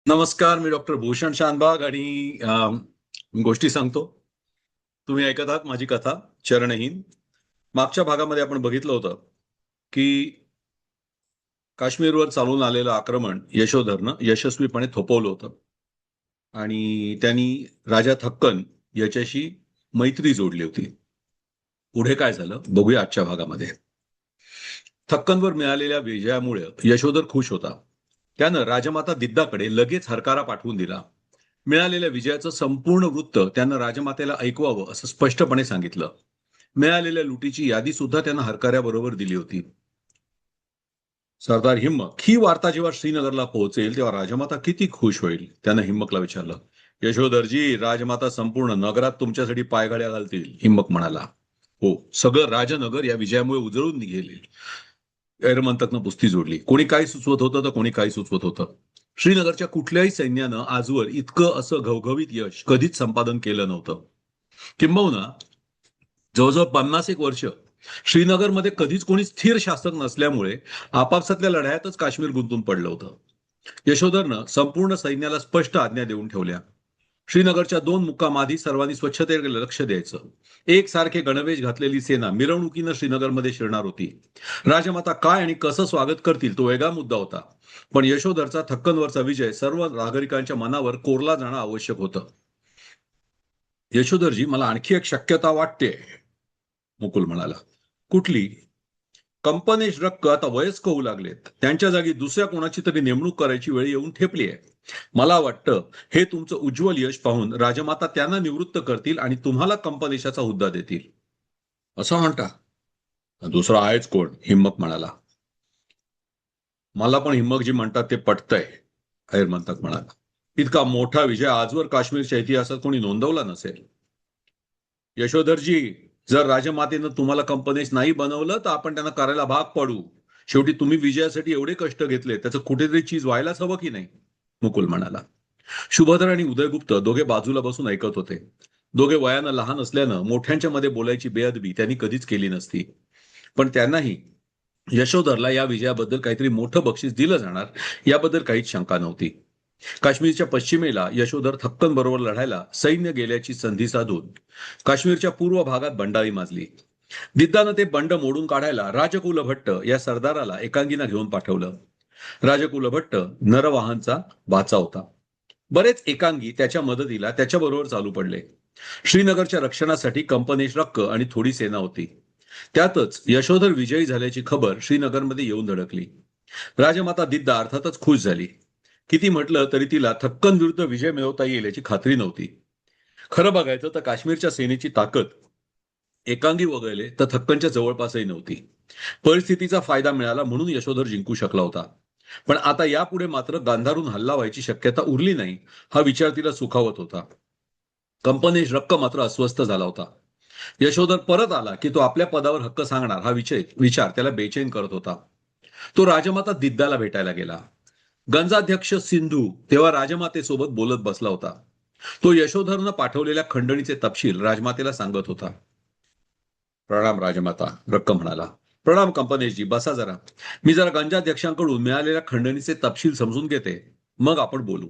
नमस्कार, मी डॉक्टर भूषण शानबाग आणि गोष्टी सांगतो. तुम्ही ऐकत आहात माझी कथा चरणहीन. मागच्या भागामध्ये आपण बघितलं होतं की काश्मीरवर चालून आलेलं आक्रमण यशोधरनं यशस्वीपणे थोपवलं होतं आणि त्यांनी राजा थक्कन याच्याशी मैत्री जोडली होती. पुढे काय झालं बघूया आजच्या भागामध्ये. थक्कनवर मिळालेल्या विजयामुळे यशोधर खुश होता. त्यानं राजमाता दिद्दाकडे लगेच हरकारा पाठवून दिला. मिळालेल्या विजयाचं संपूर्ण वृत्त त्यानं राजमातेला ऐकवावं असं स्पष्टपणे सांगितलं. मिळालेल्या लुटीची यादी सुद्धा त्यानं हरकाऱ्याबरोबर दिली होती. सरदार हिम्मक ही वार्ता जेव्हा श्रीनगरला पोहोचेल तेव्हा राजमाता किती खुश होईल, त्यानं हिम्मकला विचारलं. यशोधरजी, राजमाता संपूर्ण नगरात तुमच्यासाठी पायघड्या घालतील, हिम्मक म्हणाला. हो, सगळं राजनगर या विजयामुळे उजळून निघेल. एरमंतकनं पुस्ती जोडली. कोणी काय सुचवत होतं तर कोणी काय सुचवत होतं. श्रीनगरच्या कुठल्याही सैन्यानं आजवर इतकं असं घवघवीत यश कधीच संपादन केलं नव्हतं. किंबहुना जवळजवळ 50 वर्ष श्रीनगरमध्ये कधीच कोणी स्थिर शासक नसल्यामुळे आपापसातल्या लढायातच काश्मीर गुंतून पडलं होतं. यशोधरनं संपूर्ण सैन्याला स्पष्ट आज्ञा देऊन ठेवल्या. श्रीनगरच्या 2 मुक्काम आधी सर्वांनी स्वच्छतेकडे लक्ष द्यायचं. एकसारखे गणवेश घातलेली सेना मिरवणुकीनं श्रीनगरमध्ये शिरणार होती. राजमाता काय आणि कसं स्वागत करतील तो वेगळा मुद्दा होता, पण यशोधरचा थक्कनवरचा विजय सर्व नागरिकांच्या मनावर कोरला जाणं आवश्यक होतं. यशोधरजी, मला आणखी एक शक्यता वाटते, मुकुल म्हणाला. कुठली? कंपनेश रक्क आता वयस्क होऊ लागलेत. त्यांच्या जागी दुसऱ्या कोणाची तरी नेमणूक करायची वेळ येऊन ठेपली आहे. मला वाटतं हे तुमचं उज्ज्वल यश पाहून राजमाता त्यांना निवृत्त करतील आणि तुम्हाला कंपनेशाचा हुद्दा देतील. असं म्हणता? दुसरा आहेच कोण, हिम्मक म्हणाला. मला पण हिम्मकजी म्हणतात ते पटतंय, हैरमंतक म्हणाला. इतका मोठा विजय आजवर काश्मीरच्या इतिहासात कोणी नोंदवला नसेल. यशोधरजी, जर राजमातेनं तुम्हाला कंपनीस नाही बनवलं तर आपण त्यांना करायला भाग पाडू. शेवटी तुम्ही विजयासाठी एवढे कष्ट घेतले, त्याचं कुठेतरी चीज व्हायलाच हवं की नाही, मुकुल म्हणाला. शुभधर आणि उदयगुप्त दोघे बाजूला बसून ऐकत होते. दोघे वयानं लहान असल्यानं मोठ्यांच्या मध्ये बोलायची बेअदबी त्यांनी कधीच केली नसती. पण त्यांनाही यशोधरला या विजयाबद्दल काहीतरी मोठं बक्षीस दिलं जाणार याबद्दल काहीच शंका नव्हती. काश्मीरच्या पश्चिमेला यशोधर थक्कन बरोबर लढायला सैन्य गेल्याची संधी साधून काश्मीरच्या पूर्व भागात बंडाळी माजली. दिद्दानं ते बंड मोडून काढायला राजकुल भट्ट या सरदाराला एकांगीना घेऊन पाठवलं. राजकुल भट्ट नरवाहांचा वाचा होता. बरेच एकांगी त्याच्या मदतीला त्याच्याबरोबर चालू पडले. श्रीनगरच्या रक्षणासाठी कंपनेश रक्क आणि थोडी सेना होती. त्यातच यशोधर विजयी झाल्याची खबर श्रीनगरमध्ये येऊन धडकली. राजमाता दिद्दा अर्थातच खुश झाली. किती म्हटलं तरी तिला थक्कन विरुद्ध विजय मिळवता येईल याची खात्री नव्हती. खरं बघायचं तर काश्मीरच्या सेनेची ताकद एकांगी वगळले तर थक्कनच्या जवळपासही नव्हती. परिस्थितीचा फायदा मिळाला म्हणून यशोधर जिंकू शकला होता. पण आता यापुढे मात्र गांधारून हल्ला व्हायची शक्यता उरली नाही हा विचार तिला सुखावत होता. कंपनेश रक्क मात्र अस्वस्थ झाला होता. यशोधर परत आला की तो आपल्या पदावर हक्क सांगणार हा विचार त्याला बेचैन करत होता. तो राजमाता दिद्दाला भेटायला गेला. गंजाध्यक्ष सिंधू तेव्हा राजमातेसोबत बोलत बसला होता. तो यशोधरनं पाठवलेल्या खंडणीचे तपशील राजमातेला सांगत होता. प्रणाम राजमाता, रक्क म्हणाला. प्रणाम कंपनेशजी, बसा जरा. मी जरा गंजाध्यक्षांकडून मिळालेल्या खंडणीचे तपशील समजून घेते, मग आपण बोलू.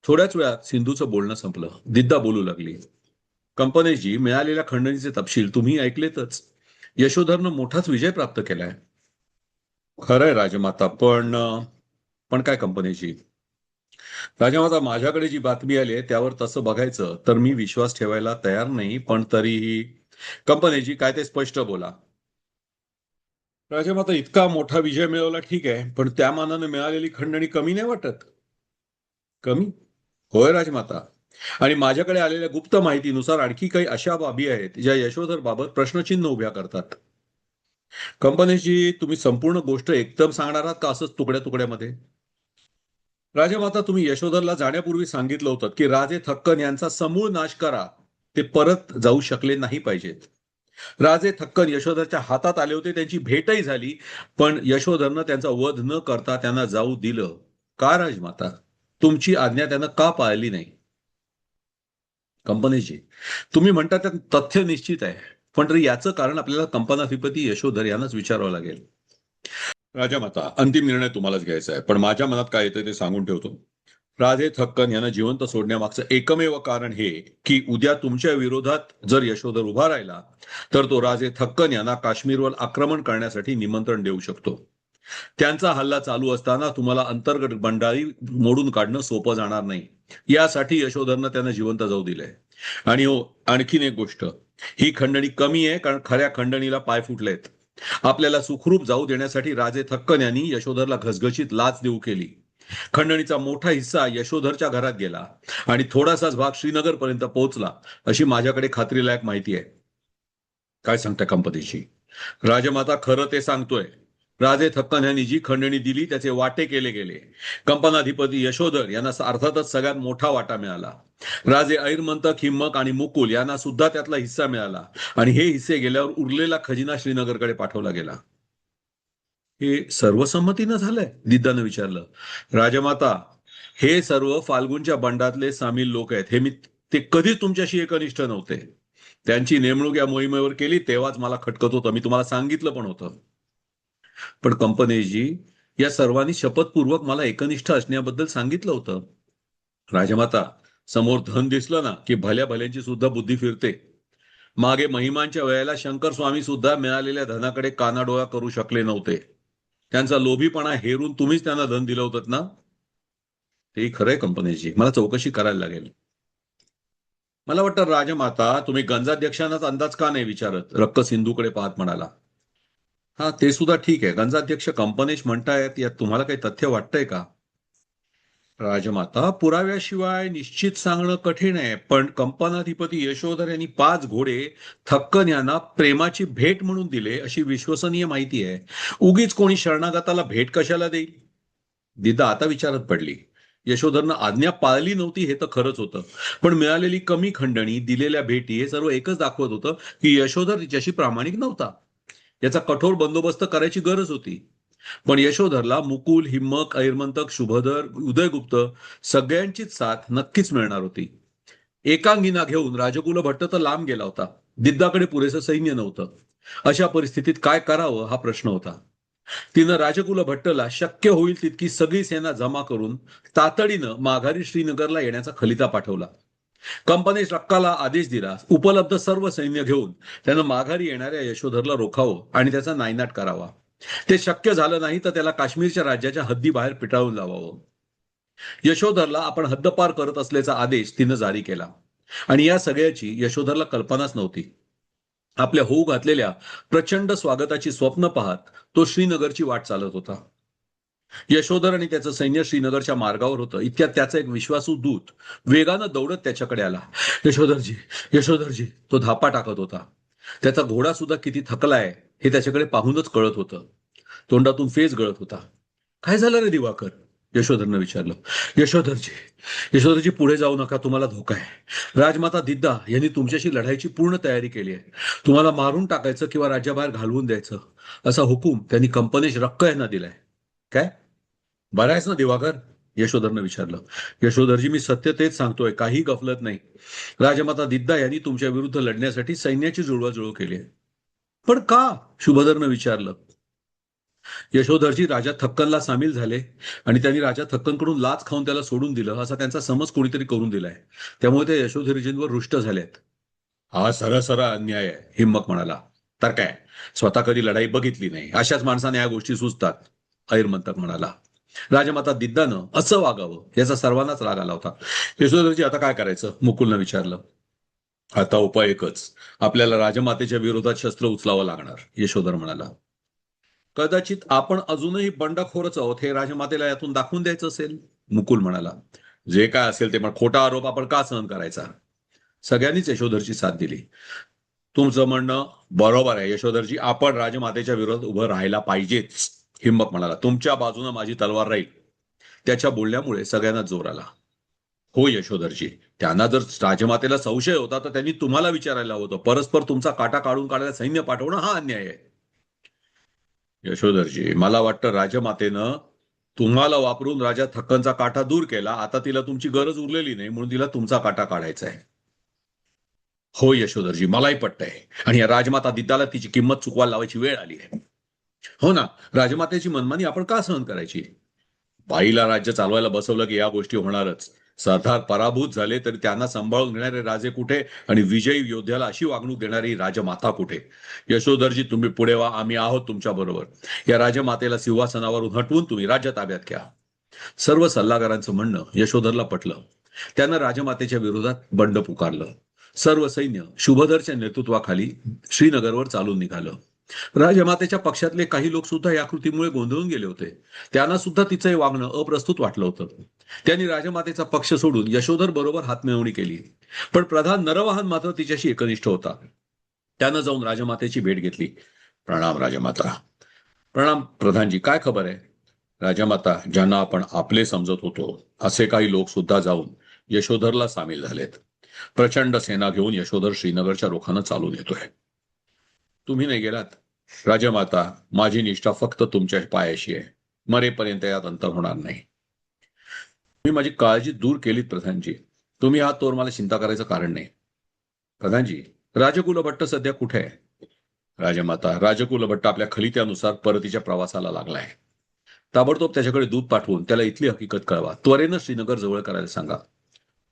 थोड्याच वेळात सिंधूचं बोलणं संपलं. दिद्दा बोलू लागली. कंपनेशजी, मिळालेल्या खंडणीचे तपशील तुम्ही ऐकलेतच. यशोधरनं मोठाच विजय प्राप्त केलाय. खरंय राजमाता, पण पण काय कंपनीची? राजमाता, माझ्याकडे जी बातमी आली आहे त्यावर तसं बघायचं तर मी विश्वास ठेवायला तयार नाही, पण तरीही कंपनीची काय ते स्पष्ट बोला. राजमाता, इतका मोठा विजय मिळवला ठीक आहे, पण त्या मानाने मिळालेली खंडणी कमी नाही वाटत? कमी? होय राजमाता, आणि माझ्याकडे आलेल्या गुप्त माहितीनुसार आणखी काही अशा बाबी आहेत ज्या यशोधर बाबत प्रश्नचिन्ह उभ्या करतात. कंपनीची तुम्ही संपूर्ण गोष्ट एकदम सांगणार आहात का असंच तुकड्या तुकड्यामध्ये? राजमाता, तुम्ही यशोधरला जाण्यापूर्वी सांगितलं होतं की राजे थक्कन यांचा समूळ नाश करा. ते परत जाऊ शकले नाही पाहिजेत. राजे थक्कन यशोधरच्या हातात आले होते, त्यांची भेटही झाली, पण यशोधरनं त्यांचा वध न करता त्यांना जाऊ दिलं. का राजमाता? तुमची आज्ञा त्यानं का पाळली नाही? कंपनीची, तुम्ही म्हणता त्यात तथ्य निश्चित आहे, पण तरी याचं कारण आपल्याला कंपनाधिपती यशोधर यांनाच विचारावं लागेल. राजामाता, अंतिम निर्णय तुम्हालाच घ्यायचा आहे, पण माझ्या मनात काय येतं ते सांगून ठेवतो. राजे थक्कन यांना जिवंत सोडण्यामागचं एकमेव कारण हे की उद्या तुमच्या विरोधात जर यशोधर उभा राहिला तर तो राजे थक्कन यांना काश्मीरवर आक्रमण करण्यासाठी निमंत्रण देऊ शकतो. त्यांचा हल्ला चालू असताना तुम्हाला अंतर्गत बंडाळी मोडून काढणं सोपं जाणार नाही. यासाठी यशोधरनं त्यांना जिवंत जाऊ दिलंय. आणि हो, आणखीन एक गोष्ट, ही खंडणी कमी आहे कारण खऱ्या खंडणीला पाय फुटलेत. आपल्याला सुखरूप जाऊ देण्यासाठी राजे थक्कन यांनी यशोधरला घसघशीत लाच देऊ केली. खंडणीचा मोठा हिस्सा यशोधरच्या घरात गेला आणि थोडासाच भाग श्रीनगर पर्यंत पोहोचला अशी माझ्याकडे खात्रीलायक माहिती आहे. काय सांगता कंपनीची? राजमाता खरं ते सांगतोय. राजे थक्कन यांनी जी खंडणी दिली त्याचे वाटे केले गेले. कंपनाधिपती यशोधर यांना अर्थातच सगळ्यात मोठा वाटा मिळाला. राजे ऐरमंतक, हिम्मक आणि मुकुल यांना सुद्धा त्यातला हिस्सा मिळाला आणि हे हिस्से गेल्यावर उरलेला खजिना श्रीनगरकडे पाठवला गेला. हे सर्वसंमतीनं झालंय? दिद्दानं विचारलं. राजमाता, हे सर्व फाल्गुनच्या बंडातले सामील लोक आहेत. ते कधीच तुमच्याशी एकनिष्ठ नव्हते. त्यांची नेमणूक या मोहिमेवर केली तेव्हाच मला खटकत होतं. मी तुम्हाला सांगितलं पण होतं. पण कंपनीजी, या सर्वांनी शपथपूर्वक मला एकनिष्ठ असण्याबद्दल सांगितलं होतं. राजमाता, समोर धन दिसलं ना की भल्या भल्यांची सुद्धा बुद्धी फिरते. मागे महिमांच्या वेळेला शंकर स्वामी सुद्धा मिळालेल्या धनाकडे कानाडोळा करू शकले नव्हते. त्यांचा लोभीपणा हेरून तुम्हीच त्यांना धन दिलं होतं ना? ते खरंय कंपनीजी, मला चौकशी करायला लागेल. मला वाटतं राजमाता, तुम्ही गंजाध्यक्षांनाच अंदाज का नाही विचारत? रक्क सिंधूकडे पाहत म्हणाला. हा, ते सुद्धा ठीक आहे. गंजाध्यक्ष कंपनीश म्हणतायत, यात तुम्हाला काही तथ्य वाटतंय का? राजमाता, पुराव्याशिवाय निश्चित सांगणं कठीण आहे, पण कंपनाधिपती यशोधर यांनी 5 घोडे थक्कन यांना प्रेमाची भेट म्हणून दिले अशी विश्वसनीय माहिती आहे. उगीच कोणी शरणागताला भेट कशाला देईल? दिदा आता विचारत पडली. यशोधरनं आज्ञा पाळली नव्हती हे तर खरंच होतं, पण मिळालेली कमी खंडणी, दिलेल्या भेटी हे सर्व एकच दाखवत होतं की यशोधर तिच्याशी प्रामाणिक नव्हता. याचा कठोर बंदोबस्त करायची गरज होती. पण यशोधरला मुकुल, हिम्मक, ऐरमंतक, शुभधर, उदयगुप्त सगळ्यांचीच साथ नक्कीच मिळणार होती. एकांगिना घेऊन राजकुल भट्ट तर लांब गेला होता. दिद्दाकडे पुरेसं सैन्य नव्हतं. अशा परिस्थितीत काय करावं हा प्रश्न होता. तिनं राजकुल भट्टला शक्य होईल तितकी सगळी सेना जमा करून तातडीनं माघारी श्रीनगरला येण्याचा खलिता पाठवला. कंपनीस रक्काला आदेश दिला, उपलब्ध सर्व सैन्य घेऊन त्यानं माघारी येणाऱ्या यशोधरला रोखावं आणि त्याचा नायनाट करावा. ते शक्य झालं नाही तर त्याला काश्मीरच्या राज्याच्या हद्दीबाहेर पिटाळून लावावं. यशोधरला आपण हद्दपार करत असल्याचा आदेश तिनं जारी केला आणि या सगळ्याची यशोधरला कल्पनाच नव्हती. आपल्या होऊ घातलेल्या प्रचंड स्वागताची स्वप्न पाहत तो श्रीनगरची वाट चालत होता. यशोधर आणि त्याचं सैन्य श्रीनगरच्या मार्गावर होतं. इतक्यात त्याचा एक विश्वासू दूत वेगानं दौडत त्याच्याकडे आला. यशोधरजी, यशोधरजी, तो धापा टाकत होता. त्याचा घोडा सुद्धा किती थकलाय हे त्याच्याकडे पाहूनच कळत होतं. तोंडातून फेस गळत होता. काय झालं रे दिवाकर? यशोधरनं विचारलं. यशोधरजी, यशोधरजी, पुढे जाऊ नका, तुम्हाला धोका आहे. राजमाता दिद्दा यांनी तुमच्याशी लढाईची पूर्ण तयारी केली आहे. तुम्हाला मारून टाकायचं किंवा राज्याबाहेर घालवून द्यायचं असा हुकूम त्यांनी कंपनीश रक्क यांना दिलाय. काय? बरं आहेस ना दिवाकर? यशोधरनं विचारलं. यशोधरजी, मी सत्य तेच सांगतोय, काही गफलत नाही. राजमाता दिद्दा यांनी तुमच्या विरुद्ध लढण्यासाठी सैन्याची जुळवाजुळव केली आहे. पण का? शुभधरनं विचारलं. यशोधरजी राजा थक्कनला सामील झाले आणि त्यांनी राजा थक्कनकडून लाच खाऊन त्याला सोडून दिलं असा त्यांचा समज कोणीतरी करून दिलाय. त्यामुळे ते यशोधरजींवर रुष्ट झालेत. हा सरसरा अन्याय आहे, हिम्मक म्हणाला. तर काय, स्वतः कधी लढाई बघितली नाही अशाच माणसाने या गोष्टी सुचतात, ऐरमंतक म्हणाला. राजमाता दिद्दानं असं वागावं याचा सर्वांनाच राग आला होता. यशोधरजी, आता काय करायचं? मुकुलनं विचारलं. आता उपाय एकच, आपल्याला राजमातेच्या विरोधात शस्त्र उचलावं लागणार, यशोधर म्हणाला. कदाचित आपण अजूनही बंडखोरच आहोत हे राजमातेला यातून दाखवून द्यायचं असेल, मुकुल म्हणाला. जे काय असेल ते, पण खोटा आरोप आपण का सहन करायचा? सगळ्यांनीच यशोधरची साथ दिली. तुमचं म्हणणं बरोबर आहे यशोधरजी, आपण राजमातेच्या विरोधात उभं राहायला पाहिजेच, हिम्मक म्हणाला. तुमच्या बाजूने माझी तलवार राहील. त्याच्या बोलण्यामुळे सगळ्यांना जोर आला. हो यशोधरजी, त्यांना जर राजमातेला संशय होता तर त्यांनी तुम्हाला विचारायला होतं. परस्पर तुमचा काटा काढून काढायला सैन्य पाठवणं हा अन्याय आहे. यशोधरजी, मला वाटतं राजमातेनं तुम्हाला वापरून राजा थक्कनचा काटा दूर केला. आता तिला तुमची गरज उरलेली नाही म्हणून तिला तुमचा काटा काढायचा आहे. हो यशोधरजी, मलाही पटतंय. आणि या राजमाता दिद्दाला तिची किंमत चुकवायला लावायची वेळ आली आहे. हो ना, राजमातेची मनमानी आपण का सहन करायची? बाईला राज्य चालवायला बसवलं की या गोष्टी होणारच. सरदार पराभूत झाले तरी त्यांना सांभाळून घेणारे राजे कुठे आणि विजयी योद्ध्याला अशी वागणूक देणारी राजमाता कुठे? यशोधरजी, तुम्ही पुढे व्हा, आम्ही आहोत तुमच्या बरोबर. या राजमातेला सिंहासनावरून हटवून तुम्ही राज्य ताब्यात घ्या. सर्व सल्लागारांचं म्हणणं यशोधरला पटलं. त्यानं राजमातेच्या विरोधात बंड पुकारलं. सर्व सैन्य शुभधरच्या नेतृत्वाखाली श्रीनगरवर चालून निघालं. राजमातेच्या पक्षातले काही लोक सुद्धा या कृतीमुळे गोंधळून गेले होते. त्यांना सुद्धा तिचं हे वागणं अप्रस्तुत वाटलं होतं. त्यांनी राजमातेचा पक्ष सोडून यशोधर बरोबर हातमिळवणी केली. पण प्रधान नरवाहन मात्र तिच्याशी एकनिष्ठ होता. त्यानं जाऊन राजमातेची भेट घेतली. प्रणाम राजमाता. प्रणाम प्रधानजी, काय खबर आहे? राजमाता, ज्यांना आपण आपले समजत होतो असे काही लोक सुद्धा जाऊन यशोधरला सामील झालेत. प्रचंड सेना घेऊन यशोधर श्रीनगरच्या रोखानं चालून येतोय. तुम्ही नाही गेलात? राजमाता, माझी निष्ठा फक्त तुमच्या पायाशी आहे. मरेपर्यंत यात अंतर होणार नाही. मी माझी काळजी दूर केलीत प्रधानजी. तुम्ही आहात तोवर मला चिंता करायचं कारण नाही. प्रधानजी, राजकुल भट्ट सध्या कुठे आहे? राजमाता, राजकुल भट्ट आपल्या खलित्यानुसार परतीच्या प्रवासाला लागलाय. ताबडतोब त्याच्याकडे दूध पाठवून त्याला इथली हकीकत कळवा. त्वरेनं श्रीनगर जवळ करायला सांगा.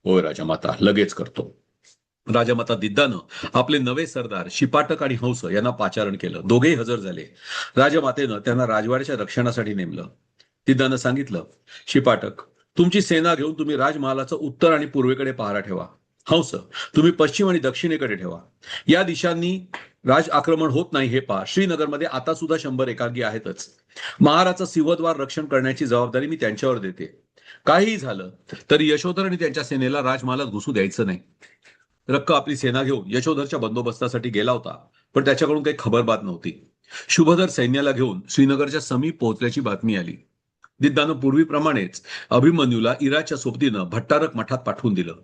होय राजमाता, लगेच करतो. राजमाता दिद्दानं आपले नवे सरदार शिपाटक आणि हंस यांना पाचारण केलं. दोघेही हजर झाले. राजमातेनं त्यांना राजवाड्याच्या रक्षणासाठी नेमलं. दिद्दानं सांगितलं, शिपाटक, तुमची सेना घेऊन तुम्ही राजमहालाचं उत्तर आणि पूर्वेकडे पहारा ठेवा. हंस, तुम्ही पश्चिम आणि दक्षिणेकडे ठेवा. या दिशांनी राज आक्रमण होत नाही हे पहा. श्रीनगरमध्ये आता सुद्धा 100 एकांगी आहेतच. महाराचं सिंहद्वार रक्षण करण्याची जबाबदारी मी त्यांच्यावर देते. काहीही झालं तरी यशोधर आणि त्यांच्या सेनेला राजमहालात घुसू द्यायचं नाही. रक्क आपली सेना घेऊन यशोधरच्या बंदोबस्तासाठी गेला होता, पण त्याच्याकडून काही खबरबात नव्हती. शुभधर सैन्याला घेऊन श्रीनगरच्या समीप पोहोचल्याची बातमी आली. दिद्दानं पूर्वीप्रमाणेच अभिमन्यूला इराच्या सोबतीनं भट्टारक मठात पाठवून दिलं.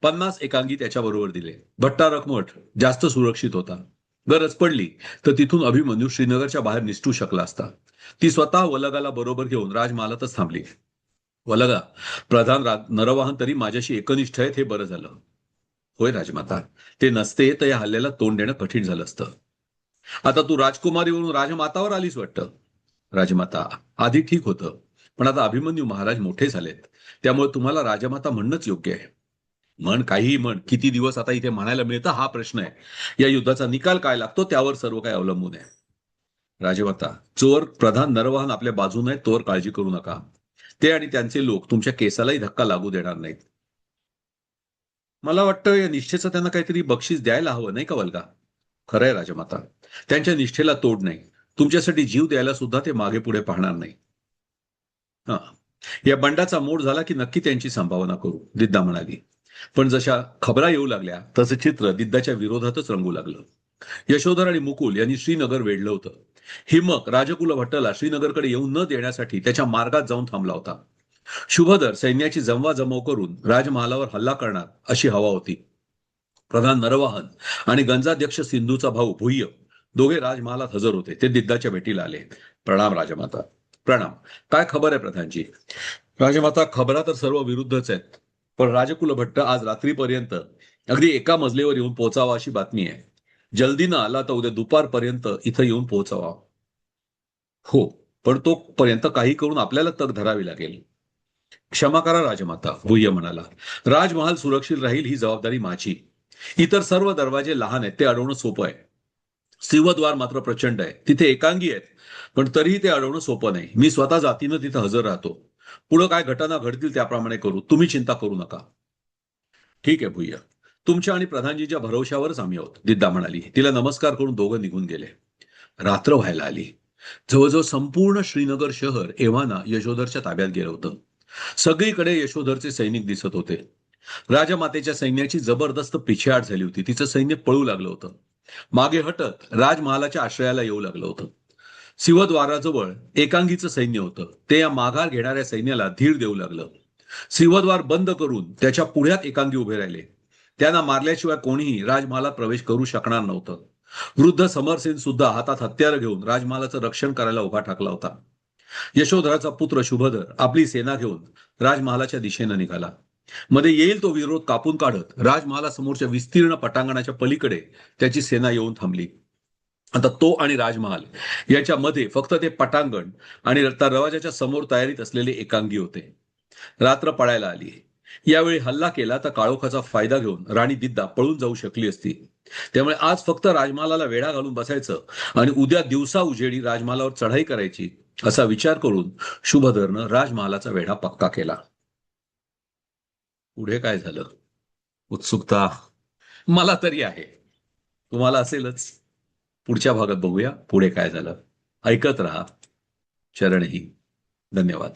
50 एकांगी त्याच्याबरोबर दिले. भट्टारक मठ जास्त सुरक्षित होता. गरज पडली तर तिथून अभिमन्यू श्रीनगरच्या बाहेर निसटू शकला असता. ती स्वतः वलगाला बरोबर घेऊन राजमहालातच थांबली. वलगा, प्रधान नरवाहन तरी माझ्याशी एकनिष्ठ आहेत हे बरं झालं. होय राजमाता, ते नसते तर या हल्ल्याला तोंड देणं कठीण झालं असतं. आता तू राजकुमारीवरून राजमातावर आलीस वाटतं. राजमाता, आधी ठीक होतं, पण आता अभिमन्यू महाराज मोठे झालेत, त्यामुळे तुम्हाला राजमाता म्हणणंच योग्य आहे. म्हण काहीही म्हण, किती दिवस आता इथे म्हणायला मिळतं हा प्रश्न आहे. या युद्धाचा निकाल काय लागतो त्यावर सर्व काही अवलंबून आहे. राजमाता, जोर प्रधान नरवाहन आपल्या बाजूने आहे तोवर काळजी करू नका. ते आणि त्यांचे लोक तुमच्या केसालाही धक्का लागू देणार नाहीत. मला वाटतं या निष्ठेचं त्यांना काहीतरी बक्षीस द्यायला हवं, नाही का वल्गा? खरंय राजमाता, त्यांच्या निष्ठेला तोड नाही. तुमच्यासाठी जीव द्यायला सुद्धा ते मागे पुढे पाहणार नाही. हा, या बंडाचा मोड झाला की नक्की त्यांची संभावना करू, दिद्दा म्हणाली. पण जशा खबरा येऊ लागल्या तसं चित्र दिद्दाच्या विरोधातच रंगू लागलं. यशोधर आणि मुकुल यांनी श्रीनगर वेढलं होतं. हिमक राजकुल भट्टला श्रीनगरकडे येऊन न देण्यासाठी त्याच्या मार्गात जाऊन थांबला होता. शुभधर सैन्याची जमवाजमव करून राजमहालावर हल्ला करणार अशी हवा होती. प्रधान नरवाहन आणि गंजाध्यक्ष सिंधूचा भाऊ भुय्य दोघे राजमहालात हजर होते. ते दिद्दाच्या भेटीला आले. प्रणाम राजमाता. प्रणाम. काय खबर आहे प्रधानजी? राजमाता, खबरा तर सर्व विरुद्धच आहेत, पण राजकुल भट्ट आज रात्रीपर्यंत अगदी एका मजलेवर येऊन पोहोचावा अशी बातमी आहे. जल्दीनं आला तर उद्या दुपारपर्यंत इथं येऊन पोहोचावा. हो, पण तोपर्यंत काही करून आपल्याला तग धरावी लागेल. क्षमा करा राजमाता, भुय्य म्हणाला. राजमहाल सुरक्षित राहील ही जबाबदारी माझी. इतर सर्व दरवाजे लहान आहेत, ते अडवणं सोपं आहे. सिंहद्वार मात्र प्रचंड आहे. तिथे एकांगी आहेत, पण तरीही ते अडवणं सोपं नाही. मी स्वतः जातीनं तिथं हजर राहतो. पुढं काय घटना घडतील त्याप्रमाणे करू. तुम्ही चिंता करू नका. ठीक आहे भुय्या, तुमच्या आणि प्रधानजीच्या भरवशावरच आम्ही आहोत, दिद्दा म्हणाली. तिला नमस्कार करून दोघं निघून गेले. रात्र व्हायला आली. जवळजवळ संपूर्ण श्रीनगर शहर एव्हाना यशोधरच्या ताब्यात गेलं होतं. सगळीकडे यशोधरचे सैनिक दिसत होते. राजमातेच्या सैन्याची जबरदस्त पिछेहाट झाली होती. तिचं सैन्य पळू लागलं होतं. मागे हटत राजमहालाच्या आश्रयाला येऊ लागलं होतं. सिंहद्वाराजवळ एकांगीचं सैन्य होतं. ते या माघार घेणाऱ्या सैन्याला धीर देऊ लागलं. सिंहद्वार बंद करून त्याच्या पुढ्यात एकांगी उभे राहिले. त्यांना मारल्याशिवाय कोणीही राजमहालात प्रवेश करू शकणार नव्हतं. वृद्ध समरसेन सुद्धा हातात हत्यार घेऊन राजमहालाचं रक्षण करायला उभा ठाकला होता. यशोधराचा पुत्र शुभधर आपली सेना घेऊन राजमहालाच्या दिशेनं निघाला. मध्ये येईल तो विरोध कापून काढत राजमहालासमोरच्या विस्तीर्ण पटांगणाच्या पलीकडे त्याची सेना येऊन थांबली. आता तो आणि राजमहाल याच्यामध्ये फक्त ते पटांगण आणि दरवाजाच्या समोर तयारीत असलेले एकांगी होते. रात्र पळायला आली. यावेळी हल्ला केला तर काळोखाचा फायदा घेऊन राणी दिद्दा पळून जाऊ शकली असती. त्यामुळे आज फक्त राजमहालाला वेढा घालून बसायचं आणि उद्या दिवसा उजेडी राजमहालावर चढाई करायची असा विचार करून शुभधरनं राजमहालाचा वेढा पक्का केला. पुढे काय झालं? उत्सुकता मला तरी आहे, तुम्हाला असेलच. पुढच्या भागात बघूया पुढे काय झालं. ऐकत राहा चरणही. धन्यवाद.